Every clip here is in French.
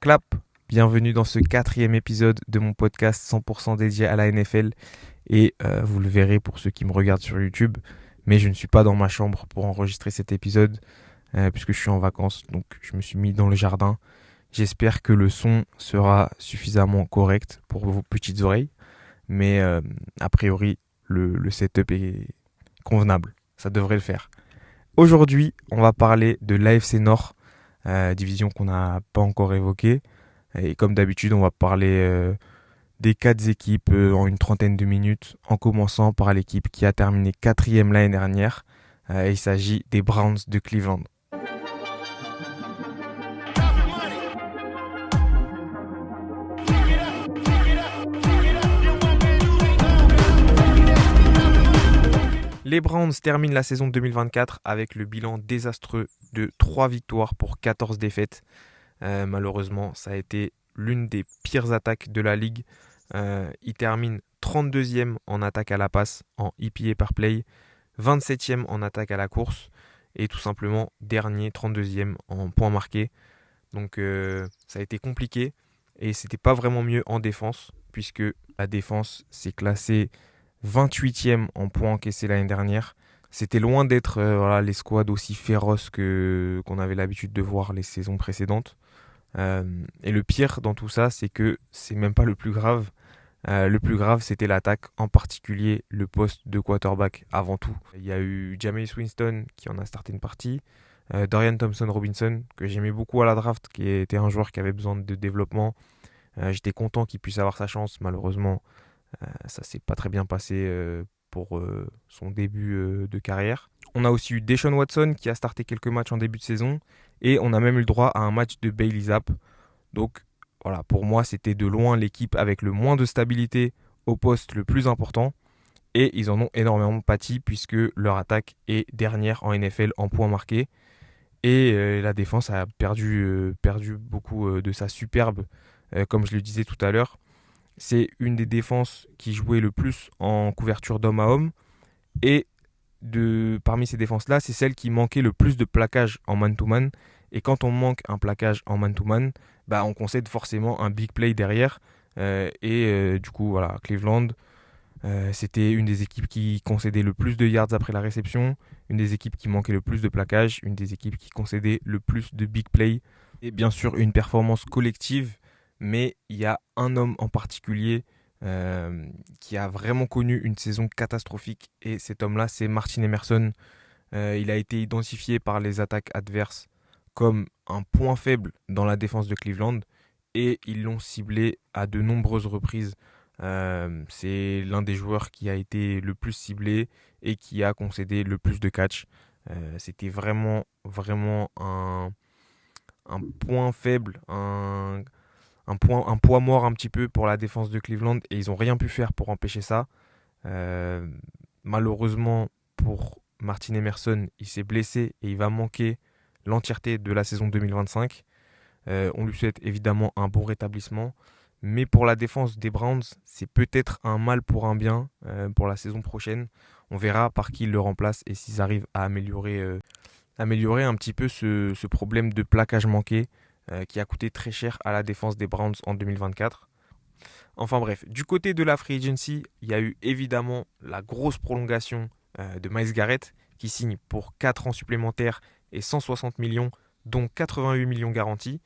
Clap, bienvenue dans ce 4e épisode de mon podcast 100% dédié à la NFL. Et vous le verrez pour ceux qui me regardent sur YouTube, mais je ne suis pas dans ma chambre pour enregistrer cet épisode puisque je suis en vacances, donc je me suis mis dans le jardin. J'espère que le son sera suffisamment correct pour vos petites oreilles, mais a priori le setup est convenable, ça devrait le faire. Aujourd'hui, on va parler de l'AFC Nord, division qu'on n'a pas encore évoquée. Et comme d'habitude, on va parler des 4 équipes en une trentaine de minutes, en commençant par l'équipe qui a terminé 4e l'année dernière. Il s'agit des Browns de Cleveland. Les Browns terminent la saison 2024 avec le bilan désastreux de 3 victoires pour 14 défaites. Malheureusement, ça a été l'une des pires attaques de la ligue. Ils terminent 32e en attaque à la passe, en EPA par play, 27e en attaque à la course et tout simplement dernier, 32e en points marqués. Donc ça a été compliqué et c'était pas vraiment mieux en défense puisque la défense s'est classée 28e en points encaissés l'année dernière. C'était loin d'être les squads aussi féroces qu'on avait l'habitude de voir les saisons précédentes. Et le pire dans tout ça, c'est que c'est même pas le plus grave. Le plus grave, c'était l'attaque, en particulier le poste de quarterback avant tout. Il y a eu Jameis Winston qui en a starté une partie, Dorian Thompson-Robinson, que j'aimais beaucoup à la draft, qui était un joueur qui avait besoin de développement. J'étais content qu'il puisse avoir sa chance. Malheureusement, ça s'est pas très bien passé pour son début de carrière. On a aussi eu Deshaun Watson qui a starté quelques matchs en début de saison et on a même eu le droit à un match de Bailey Zapp. Donc voilà, pour moi c'était de loin l'équipe avec le moins de stabilité au poste le plus important et ils en ont énormément pâti puisque leur attaque est dernière en NFL en points marqués et la défense a perdu beaucoup de sa superbe, comme je le disais tout à l'heure. C'est une des défenses qui jouait le plus en couverture d'homme à homme. Et parmi ces défenses-là, c'est celle qui manquait le plus de plaquage en man-to-man. Et quand on manque un plaquage en man-to-man, on concède forcément un big play derrière. Du coup, voilà, Cleveland, c'était une des équipes qui concédait le plus de yards après la réception, une des équipes qui manquait le plus de plaquage, une des équipes qui concédait le plus de big play. Et bien sûr, une performance collective. Mais il y a un homme en particulier qui a vraiment connu une saison catastrophique. Et cet homme-là, c'est Martin Emerson. Il a été identifié par les attaques adverses comme un point faible dans la défense de Cleveland. Et ils l'ont ciblé à de nombreuses reprises. C'est l'un des joueurs qui a été le plus ciblé et qui a concédé le plus de catch. C'était vraiment un point faible, un poids mort un petit peu pour la défense de Cleveland et ils n'ont rien pu faire pour empêcher ça. Malheureusement pour Martin Emerson, il s'est blessé et il va manquer l'entièreté de la saison 2025. On lui souhaite évidemment un bon rétablissement, mais pour la défense des Browns, c'est peut-être un mal pour un bien pour la saison prochaine. On verra par qui il le remplace et s'ils arrivent à améliorer un petit peu ce problème de plaquage manqué qui a coûté très cher à la défense des Browns en 2024. Enfin bref, du côté de la free agency, il y a eu évidemment la grosse prolongation de Myles Garrett qui signe pour 4 ans supplémentaires et 160 millions, dont 88 millions garantis.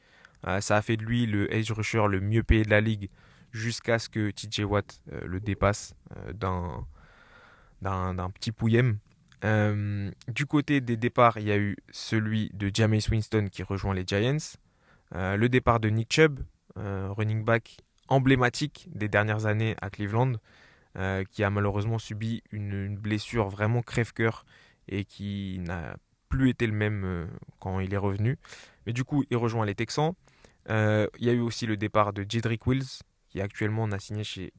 Ça a fait de lui le edge rusher le mieux payé de la ligue jusqu'à ce que TJ Watt le dépasse d'un petit pouillem. Du côté des départs, il y a eu celui de Jameis Winston qui rejoint les Giants. Le départ de Nick Chubb, running back emblématique des dernières années à Cleveland, qui a malheureusement subi une blessure vraiment crève-cœur et qui n'a plus été le même quand il est revenu. Mais du coup, il rejoint les Texans. Il y a eu aussi le départ de Jedrick Wills, qui actuellement n'a signé chez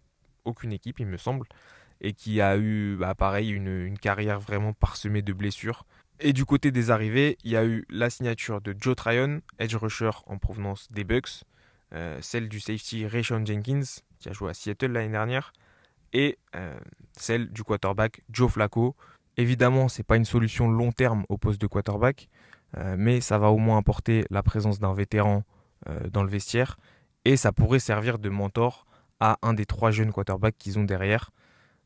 aucune équipe, il me semble, et qui a eu, pareil, une carrière vraiment parsemée de blessures. Et du côté des arrivées, il y a eu la signature de Joe Tryon, edge rusher en provenance des Bucks, celle du safety Rayshon Jenkins, qui a joué à Seattle l'année dernière, et celle du quarterback Joe Flacco. Évidemment, ce n'est pas une solution long terme au poste de quarterback, mais ça va au moins apporter la présence d'un vétéran dans le vestiaire et ça pourrait servir de mentor à un des 3 jeunes quarterbacks qu'ils ont derrière.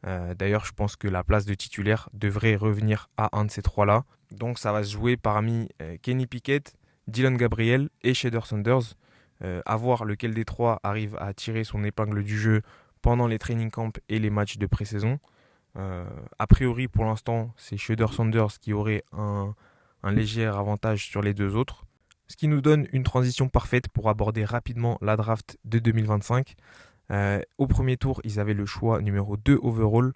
D'ailleurs, je pense que la place de titulaire devrait revenir à un de ces 3-là. Donc ça va se jouer parmi Kenny Pickett, Dylan Gabriel et Shedeur Sanders. À voir lequel des 3 arrive à tirer son épingle du jeu pendant les training camps et les matchs de pré-saison. A priori, pour l'instant, c'est Shedeur Sanders qui aurait un léger avantage sur les 2 autres. Ce qui nous donne une transition parfaite pour aborder rapidement la draft de 2025. Au premier tour, ils avaient le choix numéro 2 overall.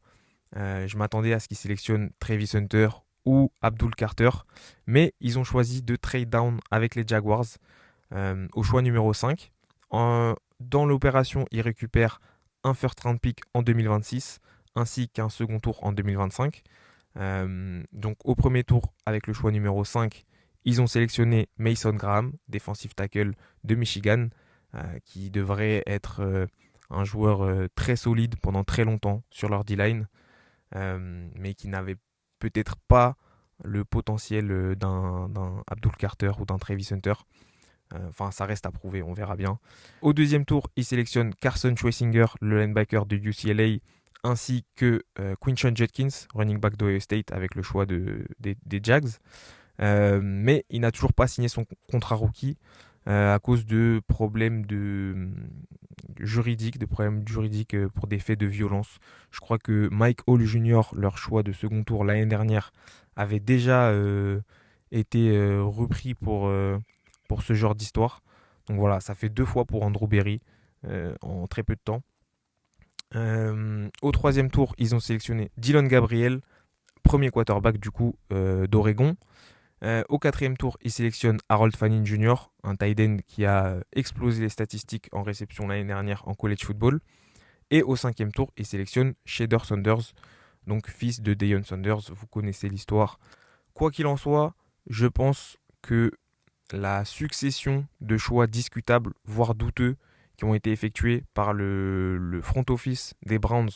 Je m'attendais à ce qu'ils sélectionnent Travis Hunter ou Abdul Carter, mais ils ont choisi de trade down avec les Jaguars au choix numéro 5. Dans l'opération, ils récupèrent un first round pick en 2026 ainsi qu'un second tour en 2025. Donc au premier tour, avec le choix numéro 5, ils ont sélectionné Mason Graham, defensive tackle de Michigan, qui devrait être un joueur très solide pendant très longtemps sur leur D-line, mais qui n'avait peut-être pas le potentiel d'un Abdul Carter ou d'un Travis Hunter. Enfin, ça reste à prouver, on verra bien. Au deuxième tour, ils sélectionnent Carson Schwesinger, le linebacker de UCLA, ainsi que Quinshon Judkins, running back d'Ohio State, avec le choix des Jags. Mais il n'a toujours pas signé son contrat rookie à cause de problèmes juridiques pour des faits de violence. Je crois que Mike Hall Jr., leur choix de second tour l'année dernière, avait déjà été repris pour ce genre d'histoire. Donc voilà, ça fait 2 fois pour Andrew Berry en très peu de temps. Au troisième tour, ils ont sélectionné Dylan Gabriel, premier quarterback du coup d'Oregon. Au quatrième tour, ils sélectionnent Harold Fanning Jr., un tight end qui a explosé les statistiques en réception l'année dernière en college football. Et au cinquième tour, ils sélectionnent Shedeur Sanders, donc fils de Deion Sanders. Vous connaissez l'histoire. Quoi qu'il en soit, je pense que la succession de choix discutables, voire douteux, qui ont été effectués par le front office des Browns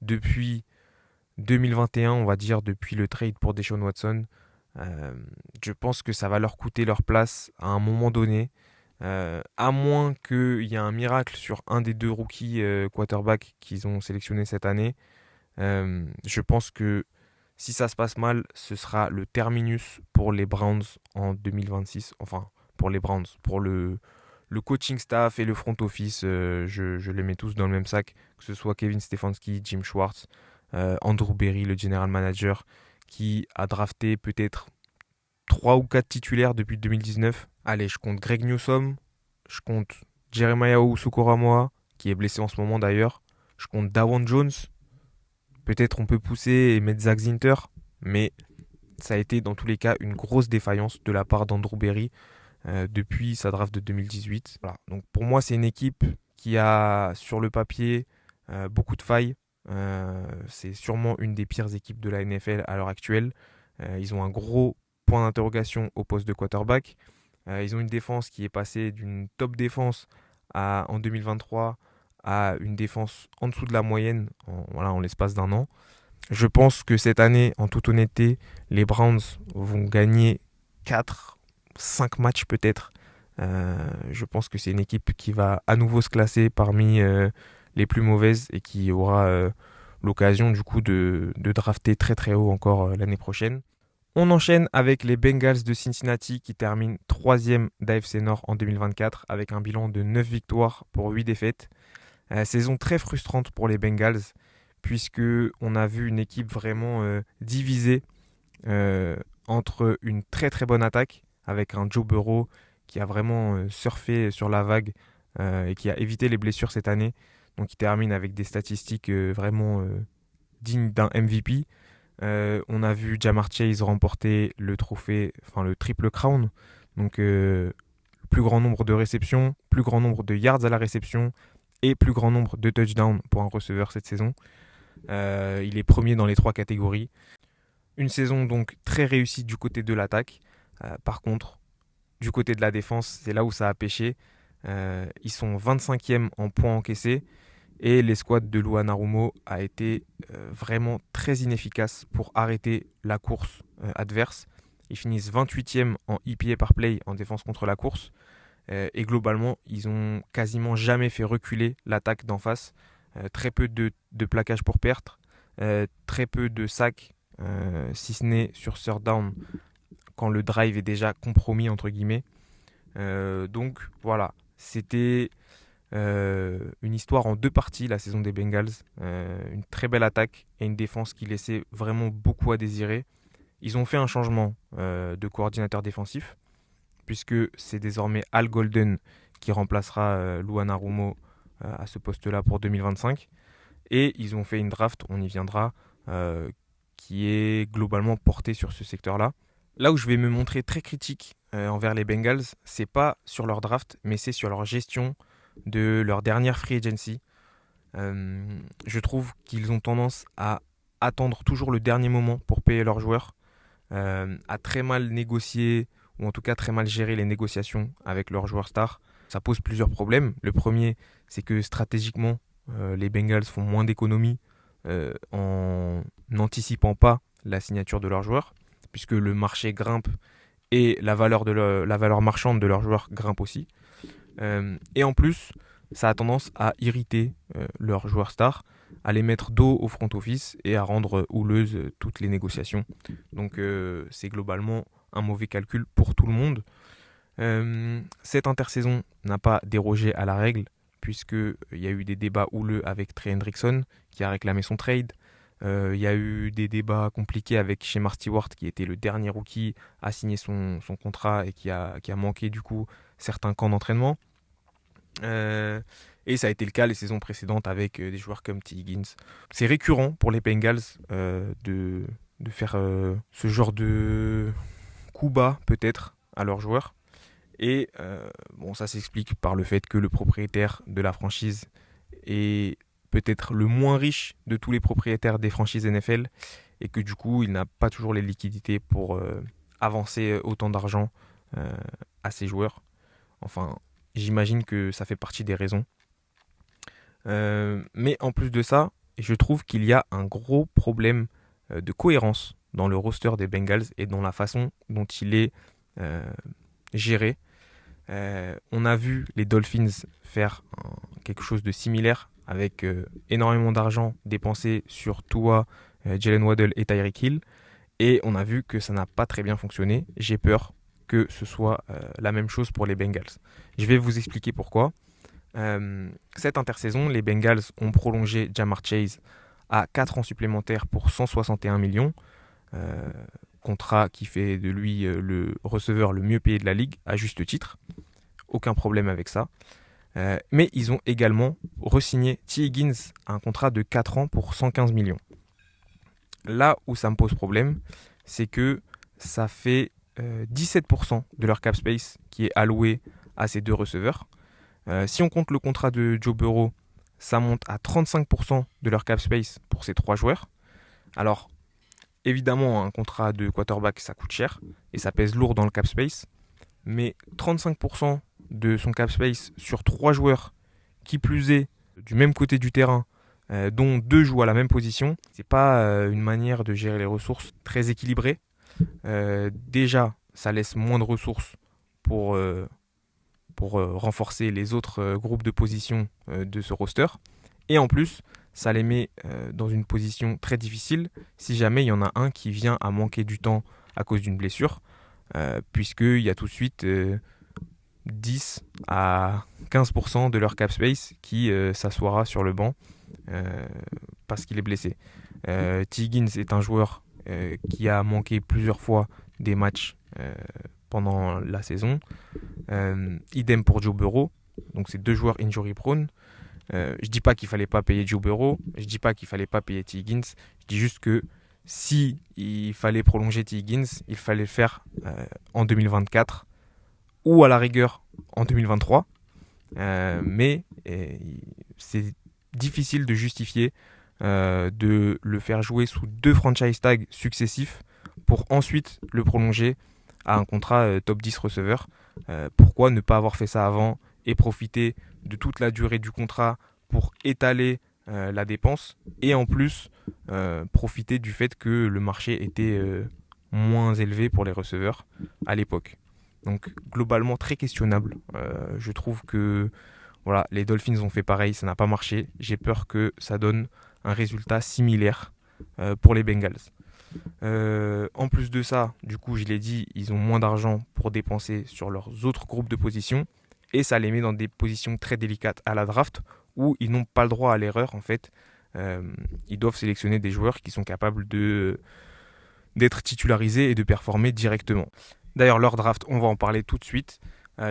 depuis 2021, on va dire, depuis le trade pour Deshaun Watson, je pense que ça va leur coûter leur place à un moment donné, à moins qu'il y ait un miracle sur un des 2 rookies quarterbacks qu'ils ont sélectionnés cette année. Je pense que si ça se passe mal, ce sera le terminus pour les Browns en 2026. Enfin, pour les Browns, pour le coaching staff et le front office, je les mets tous dans le même sac, que ce soit Kevin Stefanski, Jim Schwartz, Andrew Berry, le general manager, qui a drafté peut-être 3 ou 4 titulaires depuis 2019. Allez, je compte Greg Newsome, je compte Jeremiah Owusu-Koramoah, qui est blessé en ce moment d'ailleurs, je compte Dawan Jones, peut-être on peut pousser et mettre Zach Zinter, mais ça a été dans tous les cas une grosse défaillance de la part d'Andrew Berry depuis sa draft de 2018. Voilà. Donc pour moi, c'est une équipe qui a sur le papier beaucoup de failles. C'est sûrement une des pires équipes de la NFL à l'heure actuelle. Ils ont un gros point d'interrogation au poste de quarterback. Ils ont une défense qui est passée d'une top défense en 2023 à une défense en dessous de la moyenne en l'espace d'un an. Je pense que cette année, en toute honnêteté, les Browns vont gagner 4-5 matchs peut-être. Je pense que c'est une équipe qui va à nouveau se classer parmi les plus mauvaises et qui aura l'occasion du coup de drafter très très haut encore l'année prochaine. On enchaîne avec les Bengals de Cincinnati qui terminent 3e d'AFC Nord en 2024 avec un bilan de 9 victoires pour 8 défaites. Saison très frustrante pour les Bengals puisque on a vu une équipe vraiment divisée entre une très très bonne attaque avec un Joe Burrow qui a vraiment surfé sur la vague et qui a évité les blessures cette année. Donc il termine avec des statistiques vraiment dignes d'un MVP. On a vu Ja'Marr Chase remporter le trophée, enfin le triple crown. Donc plus grand nombre de réceptions, plus grand nombre de yards à la réception et plus grand nombre de touchdowns pour un receveur cette saison. Il est premier dans les 3 catégories. Une saison donc très réussie du côté de l'attaque. Par contre, du côté de la défense, c'est là où ça a pêché. Ils sont 25e en points encaissés et l'escouade de Lou Anarumo a été vraiment très inefficace pour arrêter la course adverse. Ils finissent 28e en EPA par play en défense contre la course. Et globalement, ils ont quasiment jamais fait reculer l'attaque d'en face. Très peu de plaquages pour perte, très peu de sacs, si ce n'est sur third down, quand le drive est déjà compromis, entre guillemets. Donc voilà, c'était une histoire en deux parties, la saison des Bengals. Une très belle attaque et une défense qui laissait vraiment beaucoup à désirer. Ils ont fait un changement de coordinateur défensif, puisque c'est désormais Al Golden qui remplacera Lou Anarumo à ce poste-là pour 2025. Et ils ont fait une draft, on y viendra, qui est globalement portée sur ce secteur-là. Là où je vais me montrer très critique envers les Bengals, c'est pas sur leur draft, mais c'est sur leur gestion de leur dernière free agency. Je trouve qu'ils ont tendance à attendre toujours le dernier moment pour payer leurs joueurs, à très mal négocier, ou en tout cas très mal gérer les négociations avec leurs joueurs stars. Ça pose plusieurs problèmes. Le premier, c'est que stratégiquement, les Bengals font moins d'économies en n'anticipant pas la signature de leurs joueurs, puisque le marché grimpe et la valeur marchande de leurs joueurs grimpe aussi. Et en plus, ça a tendance à irriter leurs joueurs stars, à les mettre dos au front office et à rendre houleuses toutes les négociations. Donc c'est globalement un mauvais calcul pour tout le monde. Cette intersaison n'a pas dérogé à la règle, puisqu'il y a eu des débats houleux avec Trey Hendrickson, qui a réclamé son trade. Il y a eu des débats compliqués avec Shemar Stewart, qui était le dernier rookie à signer son contrat et qui a manqué du coup certains camps d'entraînement. Et ça a été le cas les saisons précédentes avec des joueurs comme T. Higgins. C'est récurrent pour les Bengals de faire ce genre de coup bas peut-être à leurs joueurs. Et bon, ça s'explique par le fait que le propriétaire de la franchise est peut-être le moins riche de tous les propriétaires des franchises NFL et que du coup, il n'a pas toujours les liquidités pour avancer autant d'argent à ses joueurs. Enfin, j'imagine que ça fait partie des raisons. Mais en plus de ça, je trouve qu'il y a un gros problème de cohérence dans le roster des Bengals et dans la façon dont il est géré. On a vu les Dolphins faire quelque chose de similaire avec énormément d'argent dépensé sur Tua, Jalen Waddle et Tyreek Hill. Et on a vu que ça n'a pas très bien fonctionné. J'ai peur que ce soit la même chose pour les Bengals. Je vais vous expliquer pourquoi. Cette intersaison, les Bengals ont prolongé Ja'Marr Chase à 4 ans supplémentaires pour 161 millions. Contrat qui fait de lui le receveur le mieux payé de la ligue, à juste titre. Aucun problème avec ça. Mais ils ont également re-signé T. Higgins à un contrat de 4 ans pour 115 millions. Là où ça me pose problème, c'est que ça fait 17% de leur cap space qui est alloué à ces deux receveurs. Si on compte le contrat de Joe Burrow, ça monte à 35% de leur cap space pour ces trois joueurs. Alors, évidemment, un contrat de quarterback, ça coûte cher et ça pèse lourd dans le cap space. Mais 35% de son cap space sur trois joueurs, qui plus est du même côté du terrain, dont deux jouent à la même position, c'est pas une manière de gérer les ressources très équilibrée. Déjà, ça laisse moins de ressources pour renforcer les autres groupes de position de ce roster. Et en plus, ça les met dans une position très difficile si jamais il y en a un qui vient à manquer du temps à cause d'une blessure, puisqu'il y a tout de suite 10 à 15% de leur cap space qui s'assoira sur le banc parce qu'il est blessé. T. Higgins est un joueur qui a manqué plusieurs fois des matchs pendant la saison. Idem pour Joe Burrow. Donc c'est deux joueurs injury prone. Je dis pas qu'il fallait pas payer Joe Burrow. Je dis pas qu'il fallait pas payer T. Higgins. Je dis juste que si il fallait prolonger T. Higgins, il fallait le faire en 2024 ou à la rigueur en 2023. Mais c'est difficile de justifier de le faire jouer sous deux franchise tags successifs pour ensuite le prolonger à un contrat top 10 receveur. Pourquoi ne pas avoir fait ça avant et profiter de toute la durée du contrat pour étaler la dépense et en plus profiter du fait que le marché était moins élevé pour les receveurs à l'époque. Donc globalement très questionnable. Je trouve que voilà, les Dolphins ont fait pareil, ça n'a pas marché. J'ai peur que ça donne un résultat similaire pour les Bengals. En plus de ça, du coup, je l'ai dit, ils ont moins d'argent pour dépenser sur leurs autres groupes de positions et ça les met dans des positions très délicates à la draft où ils n'ont pas le droit à l'erreur en fait. Ils doivent sélectionner des joueurs qui sont capables d'être titularisés et de performer directement. D'ailleurs, leur draft, on va en parler tout de suite.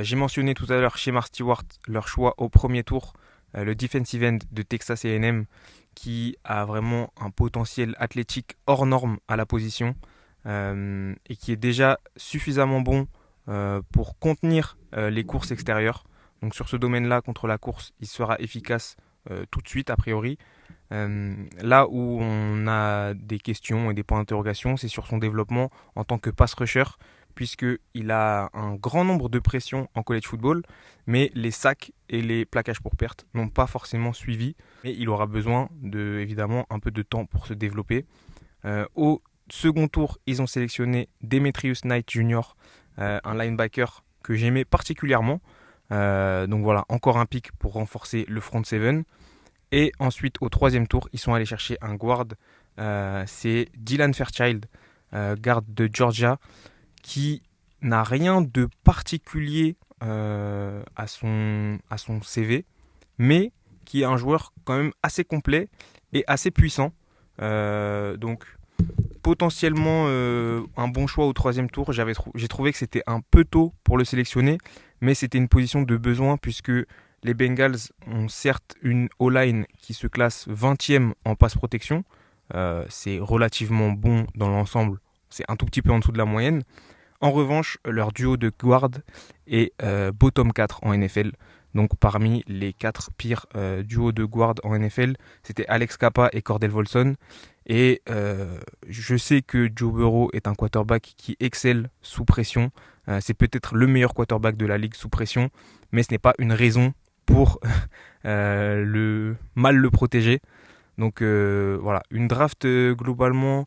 J'ai mentionné tout à l'heure chez Shemar Stewart, leur choix au premier tour, le defensive end de Texas A&M, qui a vraiment un potentiel athlétique hors norme à la position et qui est déjà suffisamment bon pour contenir les courses extérieures. Donc sur ce domaine-là, contre la course, il sera efficace tout de suite a priori. Là où on a des questions et des points d'interrogation, c'est sur son développement en tant que pass rusher, puisqu'il a un grand nombre de pressions en college football, mais les sacs et les plaquages pour perte n'ont pas forcément suivi. Mais il aura besoin évidemment un peu de temps pour se développer. Au second tour, ils ont sélectionné Demetrius Knight Jr., un linebacker que j'aimais particulièrement. Donc voilà, encore un pick pour renforcer le front seven. Et ensuite, au troisième tour, ils sont allés chercher un guard. C'est Dylan Fairchild, garde de Georgia, qui n'a rien de particulier à son CV, mais qui est un joueur quand même assez complet et assez puissant. Donc potentiellement un bon choix au troisième tour. J'ai trouvé que c'était un peu tôt pour le sélectionner, mais c'était une position de besoin puisque les Bengals ont certes une O-line qui se classe 20e en passe protection. C'est relativement bon dans l'ensemble. C'est un tout petit peu en dessous de la moyenne. En revanche, leur duo de guard est bottom 4 en NFL. Donc parmi les 4 pires duos de guard en NFL, c'était Alex Kappa et Cordell Volson. Et je sais que Joe Burrow est un quarterback qui excelle sous pression. C'est peut-être le meilleur quarterback de la ligue sous pression, mais ce n'est pas une raison pour mal le protéger. Donc voilà, une draft globalement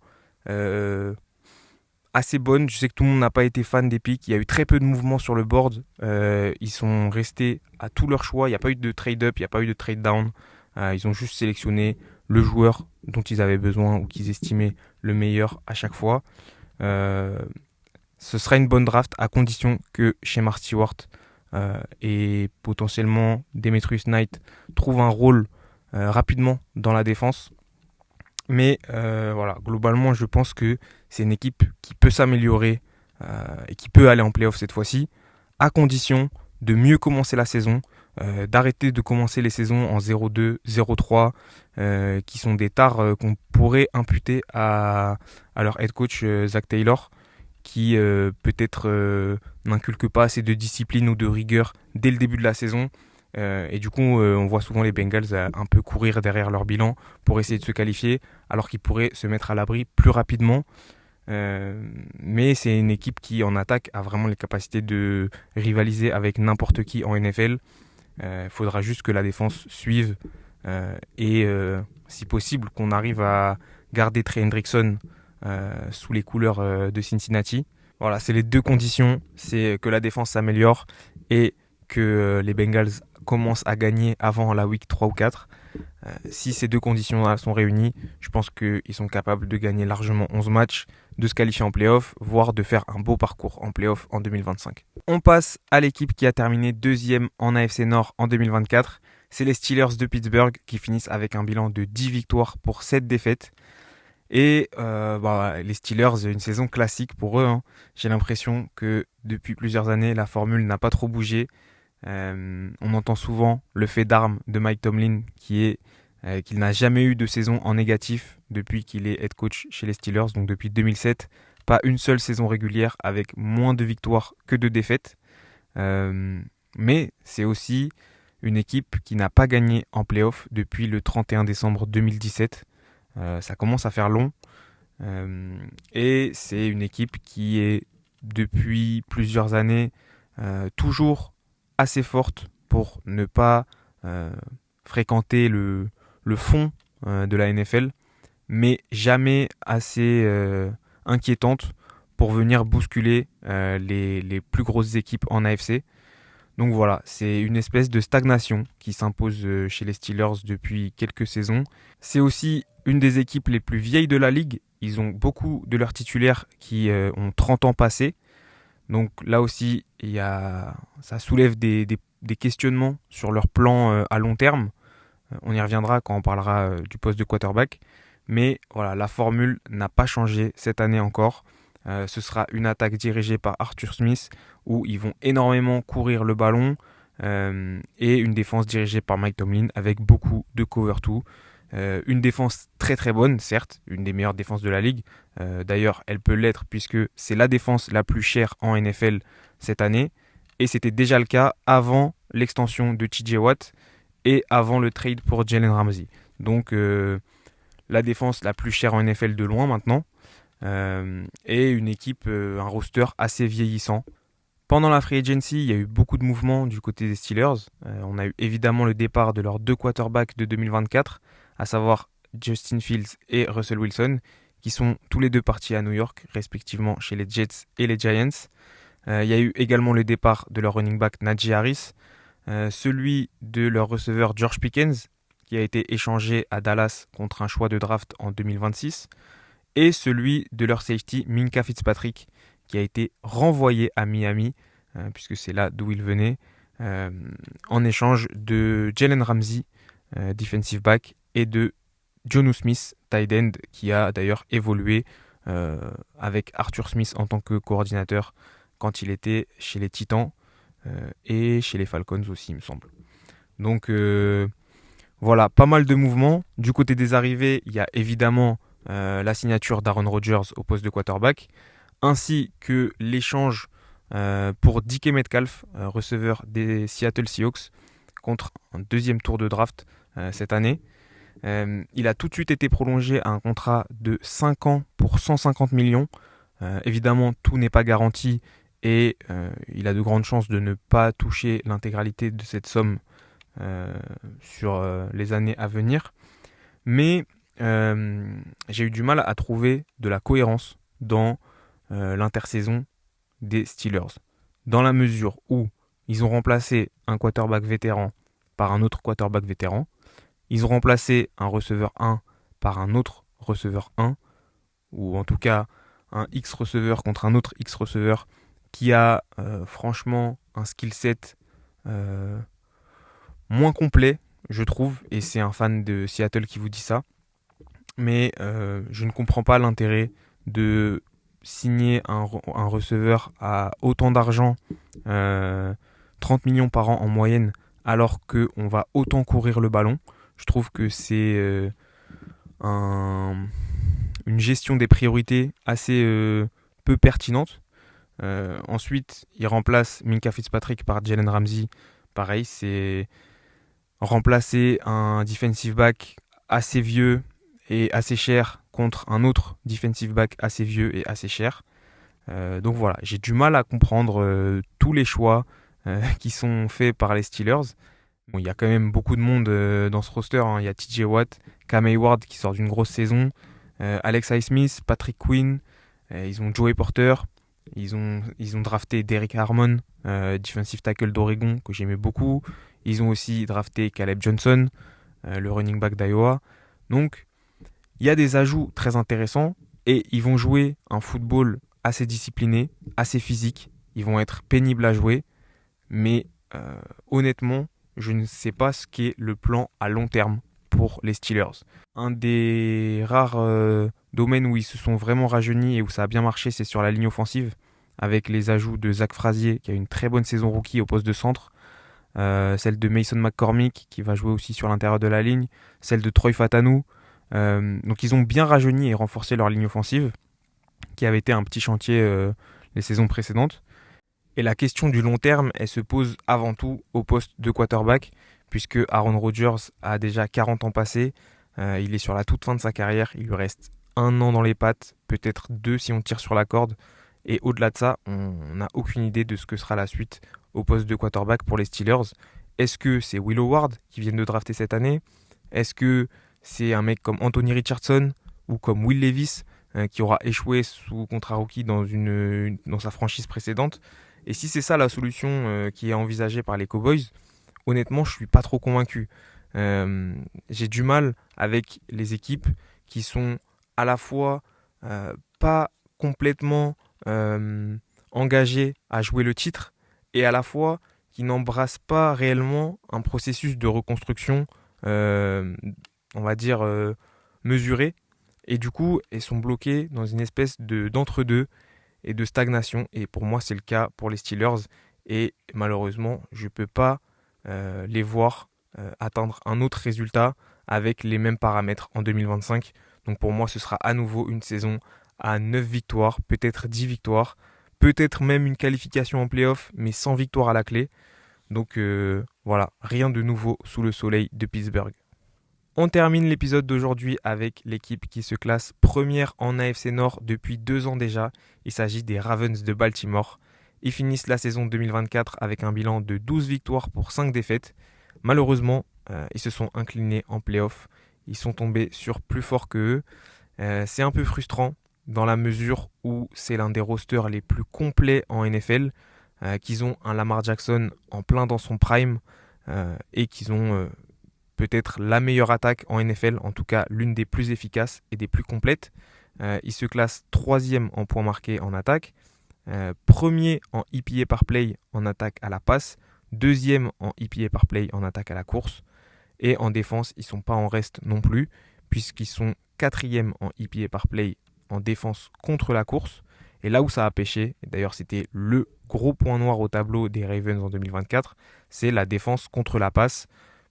assez bonne. Je sais que tout le monde n'a pas été fan des picks. Il y a eu très peu de mouvements sur le board. Ils sont restés à tout leur choix. Il n'y a pas eu de trade-up, il n'y a pas eu de trade-down. Ils ont juste sélectionné le joueur dont ils avaient besoin ou qu'ils estimaient le meilleur à chaque fois. Ce sera une bonne draft à condition que Shemar Stewart et potentiellement Demetrius Knight trouvent un rôle rapidement dans la défense. Mais voilà, globalement, je pense que c'est une équipe qui peut s'améliorer et qui peut aller en playoff cette fois-ci, à condition de mieux commencer la saison, d'arrêter de commencer les saisons en 0-2, 0-3, qui sont des tares qu'on pourrait imputer à leur head coach Zach Taylor, qui peut-être n'inculque pas assez de discipline ou de rigueur dès le début de la saison. Et du coup, on voit souvent les Bengals un peu courir derrière leur bilan pour essayer de se qualifier, alors qu'ils pourraient se mettre à l'abri plus rapidement. Mais c'est une équipe qui, en attaque, a vraiment les capacités de rivaliser avec n'importe qui en NFL. Il faudra juste que la défense suive et, si possible, qu'on arrive à garder Trey Hendrickson sous les couleurs de Cincinnati. Voilà, c'est les deux conditions. C'est que la défense s'améliore et que les Bengals commencent à gagner avant la week 3 ou 4. Si ces deux conditions sont réunies, je pense qu'ils sont capables de gagner largement 11 matchs, de se qualifier en playoff, voire de faire un beau parcours en playoff en 2025. On passe à l'équipe qui a terminé deuxième en AFC Nord en 2024. C'est les Steelers de Pittsburgh qui finissent avec un bilan de 10 victoires pour 7 défaites. Et les Steelers, une saison classique pour eux. J'ai l'impression que depuis plusieurs années, la formule n'a pas trop bougé. On entend souvent le fait d'armes de Mike Tomlin qui est qu'il n'a jamais eu de saison en négatif depuis qu'il est head coach chez les Steelers, donc depuis 2007. Pas une seule saison régulière avec moins de victoires que de défaites. Mais c'est aussi une équipe qui n'a pas gagné en playoff depuis le 31 décembre 2017. Ça commence à faire long. Et c'est une équipe qui est depuis plusieurs années toujours assez forte pour ne pas fréquenter le fond de la NFL, mais jamais assez inquiétante pour venir bousculer les plus grosses équipes en AFC. Donc voilà, c'est une espèce de stagnation qui s'impose chez les Steelers depuis quelques saisons. C'est aussi une des équipes les plus vieilles de la ligue. Ils ont beaucoup de leurs titulaires qui ont 30 ans passés. Donc là aussi, ça soulève des questionnements sur leur plan à long terme. On y reviendra quand on parlera du poste de quarterback. Mais voilà, la formule n'a pas changé cette année encore. Ce sera une attaque dirigée par Arthur Smith où ils vont énormément courir le ballon et une défense dirigée par Mike Tomlin avec beaucoup de cover 2. Une défense très très bonne, certes, une des meilleures défenses de la ligue. D'ailleurs, elle peut l'être puisque c'est la défense la plus chère en NFL cette année. Et c'était déjà le cas avant l'extension de TJ Watt et avant le trade pour Jalen Ramsey. Donc la défense la plus chère en NFL de loin maintenant. Et une équipe, un roster assez vieillissant. Pendant la free agency, il y a eu beaucoup de mouvements du côté des Steelers. On a eu évidemment le départ de leurs 2 quarterbacks de 2024, à savoir Justin Fields et Russell Wilson, qui sont tous les deux partis à New York, respectivement chez les Jets et les Giants. Il y a eu également le départ de leur running back Najee Harris, celui de leur receveur George Pickens, qui a été échangé à Dallas contre un choix de draft en 2026, et celui de leur safety Minkah Fitzpatrick, qui a été renvoyé à Miami, puisque c'est là d'où il venait, en échange de Jalen Ramsey, defensive back, et de Jonnu Smith, tight end, qui a d'ailleurs évolué avec Arthur Smith en tant que coordinateur quand il était chez les Titans et chez les Falcons aussi, il me semble. Donc voilà, pas mal de mouvements. Du côté des arrivées, il y a évidemment la signature d'Aaron Rodgers au poste de quarterback, ainsi que l'échange pour DK Metcalf, receveur des Seattle Seahawks, contre un 2e tour de draft cette année. Il a tout de suite été prolongé à un contrat de 5 ans pour 150 millions. Évidemment, tout n'est pas garanti et il a de grandes chances de ne pas toucher l'intégralité de cette somme sur les années à venir. Mais j'ai eu du mal à trouver de la cohérence dans l'intersaison des Steelers, dans la mesure où ils ont remplacé un quarterback vétéran par un autre quarterback vétéran, ils ont remplacé un receveur 1 par un autre receveur 1, ou en tout cas un X receveur contre un autre X receveur qui a franchement un skill set moins complet, je trouve, et c'est un fan de Seattle qui vous dit ça. Mais je ne comprends pas l'intérêt de signer un receveur à autant d'argent, 30 millions par an en moyenne, alors qu'on va autant courir le ballon. Je trouve que c'est une gestion des priorités assez peu pertinente. Ensuite, il remplace Minkah Fitzpatrick par Jalen Ramsey. Pareil, c'est remplacer un defensive back assez vieux et assez cher contre un autre defensive back assez vieux et assez cher. Donc voilà, j'ai du mal à comprendre tous les choix qui sont faits par les Steelers. Bon, il y a quand même beaucoup de monde dans ce roster. Il y a TJ Watt, Cam Hayward qui sort d'une grosse saison, Alex Highsmith, Patrick Quinn, ils ont Joey Porter, ils ont drafté Derrick Harmon, defensive tackle d'Oregon que j'aimais beaucoup. Ils ont aussi drafté Caleb Johnson, le running back d'Iowa. Donc il y a des ajouts très intéressants et ils vont jouer un football assez discipliné, assez physique. Ils vont être pénibles à jouer, mais honnêtement, je ne sais pas ce qu'est le plan à long terme pour les Steelers. Un des rares domaines où ils se sont vraiment rajeunis et où ça a bien marché, c'est sur la ligne offensive, avec les ajouts de Zach Frazier, qui a une très bonne saison rookie au poste de centre, celle de Mason McCormick, qui va jouer aussi sur l'intérieur de la ligne, celle de Troy Fatanou. Donc ils ont bien rajeuni et renforcé leur ligne offensive, qui avait été un petit chantier les saisons précédentes. Et la question du long terme, elle se pose avant tout au poste de quarterback, puisque Aaron Rodgers a déjà 40 ans passés, il est sur la toute fin de sa carrière, il lui reste 1 an dans les pattes, peut-être 2 si on tire sur la corde, et au-delà de ça, on n'a aucune idée de ce que sera la suite au poste de quarterback pour les Steelers. Est-ce que c'est Will Howard qui vient de drafter cette année ? Est-ce que c'est un mec comme Anthony Richardson ou comme Will Levis qui aura échoué sous contrat rookie dans sa franchise précédente. Et si c'est ça la solution qui est envisagée par les Cowboys, honnêtement, je ne suis pas trop convaincu. J'ai du mal avec les équipes qui sont à la fois pas complètement engagées à jouer le titre et à la fois qui n'embrassent pas réellement un processus de reconstruction, on va dire, mesuré. Et du coup, elles sont bloquées dans une espèce d'entre-deux et de stagnation. Et pour moi, c'est le cas pour les Steelers. Et malheureusement, je ne peux pas les voir atteindre un autre résultat avec les mêmes paramètres en 2025. Donc pour moi, ce sera à nouveau une saison à 9 victoires, peut-être 10 victoires, peut-être même une qualification en playoff, mais sans victoire à la clé. Donc voilà, rien de nouveau sous le soleil de Pittsburgh. On termine l'épisode d'aujourd'hui avec l'équipe qui se classe première en AFC Nord depuis 2 ans déjà. Il s'agit des Ravens de Baltimore. Ils finissent la saison 2024 avec un bilan de 12 victoires pour 5 défaites. Malheureusement, ils se sont inclinés en playoff. Ils sont tombés sur plus fort que eux. C'est un peu frustrant dans la mesure où c'est l'un des rosters les plus complets en NFL, qu'ils ont un Lamar Jackson en plein dans son prime et qu'ils ont peut-être la meilleure attaque en NFL, en tout cas l'une des plus efficaces et des plus complètes. Ils se classent 3e en points marqués en attaque, premier en EPA par play en attaque à la passe, 2e en EPA par play en attaque à la course. Et en défense, ils ne sont pas en reste non plus, puisqu'ils sont 4e en EPA par play en défense contre la course. Et là où ça a pêché, et d'ailleurs c'était le gros point noir au tableau des Ravens en 2024, c'est la défense contre la passe,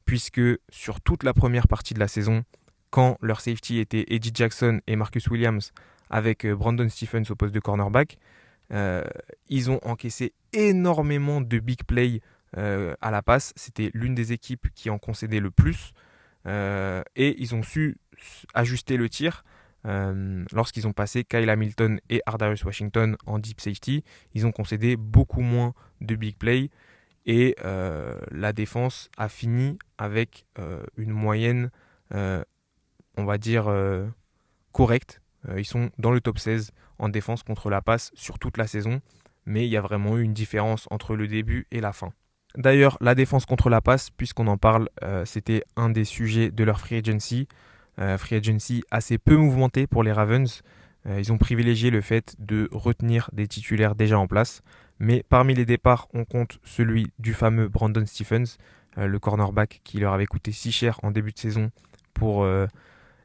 puisque sur toute la première partie de la saison, quand leur safety était Eddie Jackson et Marcus Williams avec Brandon Stephens au poste de cornerback, ils ont encaissé énormément de big plays à la passe. C'était l'une des équipes qui en concédait le plus et ils ont su ajuster le tir lorsqu'ils ont passé Kyle Hamilton et Ardarius Washington en deep safety. Ils ont concédé beaucoup moins de big plays et la défense a fini avec une moyenne on va dire correcte. Ils sont dans le top 16 en défense contre la passe sur toute la saison, mais il y a vraiment eu une différence entre le début et la fin. D'ailleurs, la défense contre la passe, puisqu'on en parle, c'était un des sujets de leur free agency. Free agency assez peu mouvementé pour les Ravens. Ils ont privilégié le fait de retenir des titulaires déjà en place. Mais parmi les départs, on compte celui du fameux Brandon Stephens, le cornerback qui leur avait coûté si cher en début de saison pour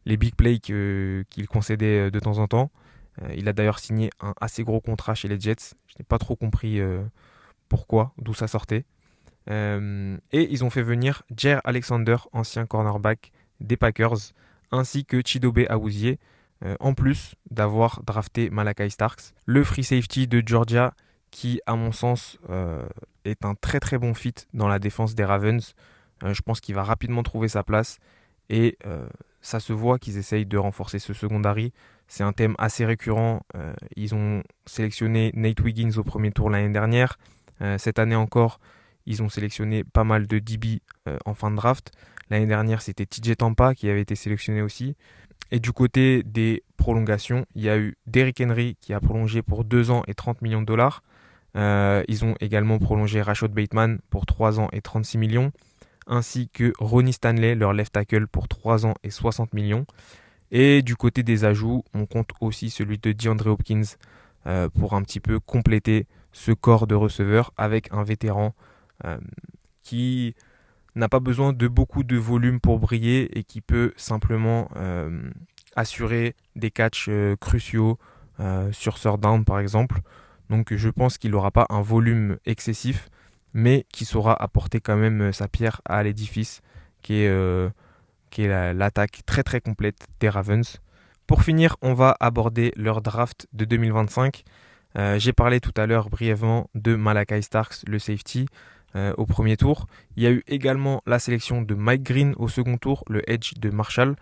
les big plays qu'il concédait de temps en temps. Il a d'ailleurs signé un assez gros contrat chez les Jets. Je n'ai pas trop compris pourquoi, d'où ça sortait. Et ils ont fait venir Jaire Alexander, ancien cornerback des Packers, ainsi que Chidobe Awuzie, en plus d'avoir drafté Malachi Starks, le free safety de Georgia, qui à mon sens est un très très bon fit dans la défense des Ravens. Je pense qu'il va rapidement trouver sa place et ça se voit qu'ils essayent de renforcer ce secondary. C'est un thème assez récurrent. Ils ont sélectionné Nate Wiggins au premier tour l'année dernière. Cette année encore, ils ont sélectionné pas mal de DB en fin de draft. L'année dernière, c'était TJ Tampa qui avait été sélectionné aussi. Et du côté des prolongations, il y a eu Derrick Henry qui a prolongé pour 2 ans et 30 millions de dollars. Ils ont également prolongé Rashod Bateman pour 3 ans et 36 millions. Ainsi que Ronnie Stanley, leur left tackle, pour 3 ans et 60 millions. Et du côté des ajouts, on compte aussi celui de DeAndre Hopkins pour un petit peu compléter ce corps de receveurs avec un vétéran qui n'a pas besoin de beaucoup de volume pour briller et qui peut simplement assurer des catchs cruciaux sur third down par exemple. Donc je pense qu'il n'aura pas un volume excessif, mais qui saura apporter quand même sa pierre à l'édifice qui est l'attaque très très complète des Ravens. Pour finir, on va aborder leur draft de 2025. J'ai parlé tout à l'heure brièvement de Malachi Starks, le safety, au premier tour. Il y a eu également la sélection de Mike Green au second tour, le edge de Marshall,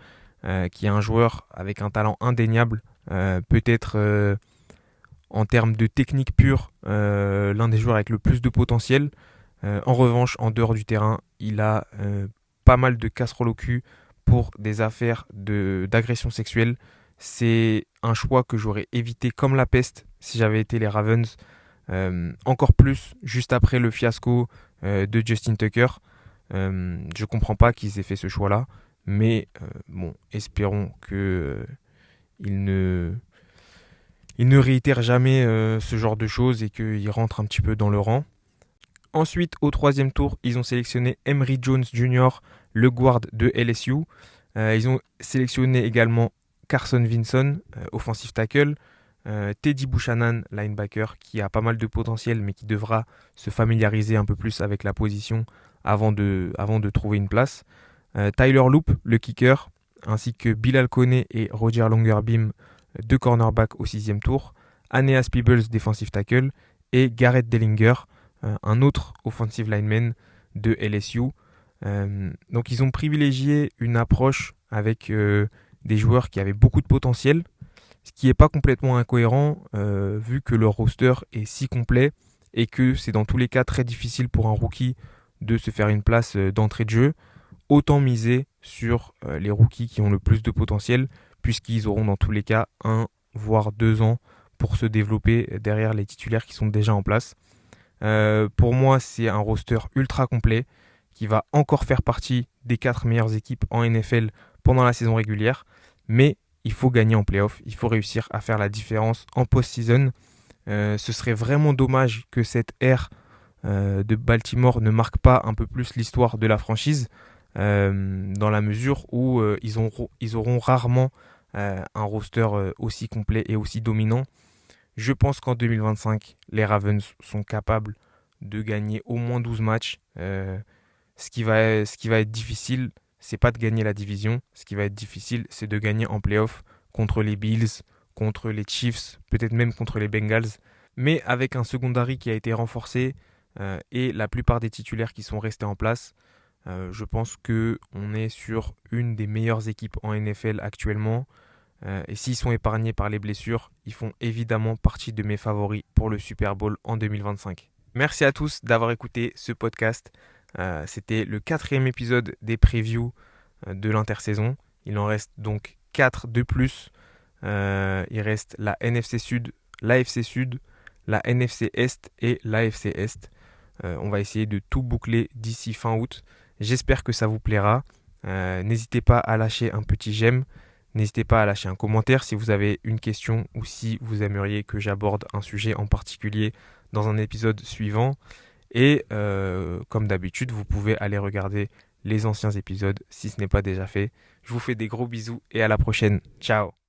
qui est un joueur avec un talent indéniable, peut-être en termes de technique pure, l'un des joueurs avec le plus de potentiel. En revanche, en dehors du terrain, il a pas mal de casseroles au cul pour des affaires d'agression sexuelle. C'est un choix que j'aurais évité comme la peste si j'avais été les Ravens. Encore plus juste après le fiasco de Justin Tucker. Je comprends pas qu'ils aient fait ce choix-là, mais bon, espérons que ils ne réitèrent jamais ce genre de choses et qu'ils rentrent un petit peu dans le rang. Ensuite, au troisième tour, ils ont sélectionné Emory Jones Jr., le guard de LSU. Ils ont sélectionné également Carson Vinson, offensive tackle. Teddy Buchanan, linebacker, qui a pas mal de potentiel, mais qui devra se familiariser un peu plus avec la position avant de trouver une place. Tyler Loop, le kicker, ainsi que Bilal Koneh et Roger Longerbeam, deux cornerbacks au sixième tour. Aeneas Peebles, defensive tackle, et Garrett Dellinger, un autre offensive lineman de LSU. Donc ils ont privilégié une approche avec des joueurs qui avaient beaucoup de potentiel, ce qui n'est pas complètement incohérent vu que leur roster est si complet et que c'est dans tous les cas très difficile pour un rookie de se faire une place d'entrée de jeu. Autant miser sur les rookies qui ont le plus de potentiel, puisqu'ils auront dans tous les cas 1 voire 2 ans pour se développer derrière les titulaires qui sont déjà en place. Pour moi, c'est un roster ultra complet qui va encore faire partie des 4 meilleures équipes en NFL pendant la saison régulière, mais il faut gagner en playoff, il faut réussir à faire la différence en post-season. Ce serait vraiment dommage que cette ère de Baltimore ne marque pas un peu plus l'histoire de la franchise, dans la mesure où ils auront rarement un roster aussi complet et aussi dominant. Je pense qu'en 2025, les Ravens sont capables de gagner au moins 12 matchs. Ce qui va être difficile, c'est pas de gagner la division. Ce qui va être difficile, c'est de gagner en playoff contre les Bills, contre les Chiefs, peut-être même contre les Bengals. Mais avec un secondary qui a été renforcé et la plupart des titulaires qui sont restés en place, je pense qu'on est sur une des meilleures équipes en NFL actuellement. Et s'ils sont épargnés par les blessures, ils font évidemment partie de mes favoris pour le Super Bowl en 2025. Merci à tous d'avoir écouté ce podcast. C'était le 4e épisode des previews de l'intersaison. Il en reste donc 4 de plus. Il reste la NFC Sud, l'AFC Sud, la NFC Est et l'AFC Est. On va essayer de tout boucler d'ici fin août. J'espère que ça vous plaira. N'hésitez pas à lâcher un petit j'aime. N'hésitez pas à lâcher un commentaire si vous avez une question ou si vous aimeriez que j'aborde un sujet en particulier dans un épisode suivant. Et comme d'habitude, vous pouvez aller regarder les anciens épisodes si ce n'est pas déjà fait. Je vous fais des gros bisous et à la prochaine. Ciao!